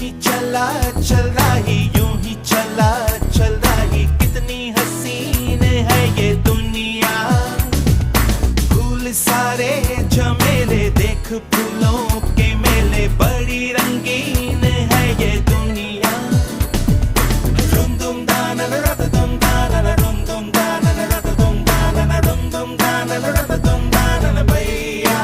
ही चला चल रही, यूं ही चला चल रही, कितनी हसीन है ये दुनिया। फूल सारे झमेले देख, फूलों के मेले, बड़ी रंगीन है ये दुनिया। रुम दुम दाना रत दुम दाना, रुम दुम दाना रत दुम दाना, रुम दुम दाना रत दुम दाना भैया।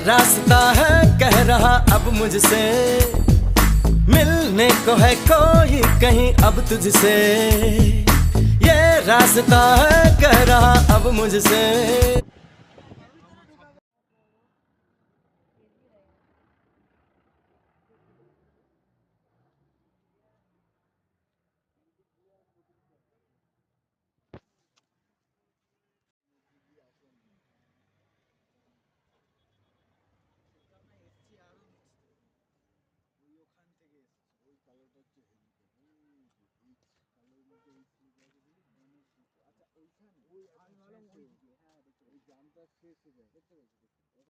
रास्ता है कह रहा अब मुझसे, मिलने को है कोई कहीं अब तुझसे। ये रास्ता है कह रहा अब मुझसे।